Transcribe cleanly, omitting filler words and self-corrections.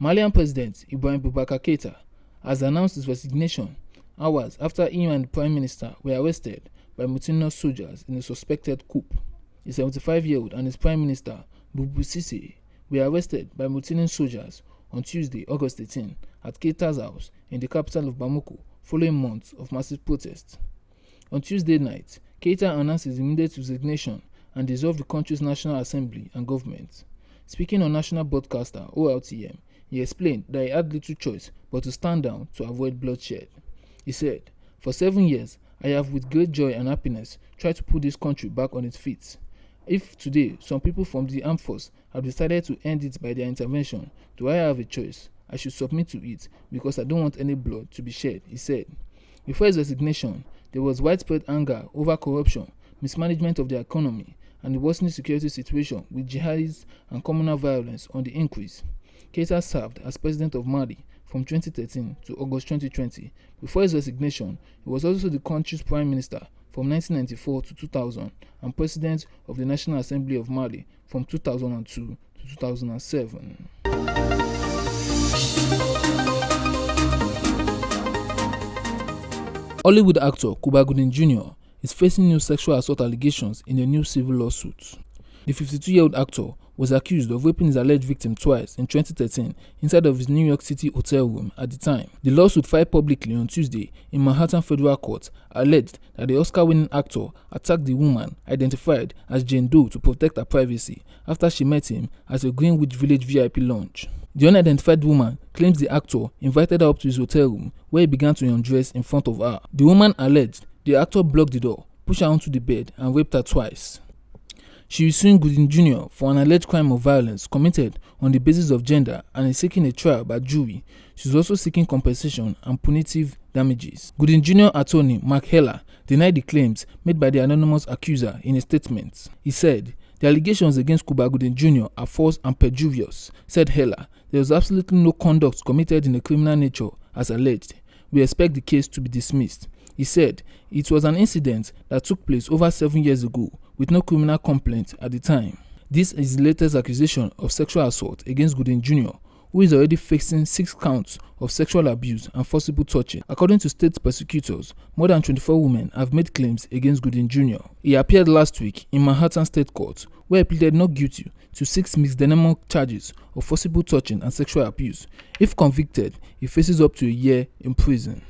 Malian President Ibrahim Boubacar Keita has announced his resignation hours after he and the Prime Minister were arrested by mutinous soldiers in a suspected coup. The 75-year-old and his Prime Minister, Boubou Cissé, were arrested by mutineering soldiers on Tuesday, August 18, at Keita's house in the capital of Bamako, following months of massive protests. On Tuesday night, Keita announced his immediate resignation and dissolved the country's National Assembly and government. Speaking on national broadcaster ORTM, he explained that he had little choice but to stand down to avoid bloodshed. He said, "For 7 years, I have with great joy and happiness tried to put this country back on its feet. If today some people from the armed force have decided to end it by their intervention, do I have a choice? I should submit to it because I don't want any blood to be shed," he said. Before his resignation, there was widespread anger over corruption, mismanagement of the economy, and the worsening security situation with jihadists and communal violence on the increase. Keita served as president of Mali from 2013 to August 2020. Before his resignation, he was also the country's prime minister from 1994 to 2000 and president of the National Assembly of Mali from 2002 to 2007. Hollywood actor Cuba Gooding Jr. is facing new sexual assault allegations in a new civil lawsuit. The 52-year-old actor was accused of raping his alleged victim twice in 2013 inside of his New York City hotel room at the time. The lawsuit filed publicly on Tuesday in Manhattan Federal Court alleged that the Oscar-winning actor attacked the woman identified as Jane Doe to protect her privacy after she met him at a Greenwich Village VIP lounge. The unidentified woman claims the actor invited her up to his hotel room where he began to undress in front of her. The woman alleged the actor blocked the door, pushed her onto the bed and raped her twice. She is suing Gooding Jr. for an alleged crime of violence committed on the basis of gender and is seeking a trial by jury. She is also seeking compensation and punitive damages. Gooding Jr. attorney Mark Heller denied the claims made by the anonymous accuser in a statement. He said, "The allegations against Cuba Gooding Jr. are false and perjurious," said Heller. "There was absolutely no conduct committed in a criminal nature as alleged. We expect the case to be dismissed." He said it was an incident that took place over 7 years ago with no criminal complaint at the time. This is the latest accusation of sexual assault against Gooding Jr., who is already facing 6 counts of sexual abuse and forcible touching. According to state prosecutors, more than 24 women have made claims against Gooding Jr. He appeared last week in Manhattan State Court, where he pleaded not guilty to 6 misdemeanor charges of forcible touching and sexual abuse. If convicted, he faces up to a year in prison.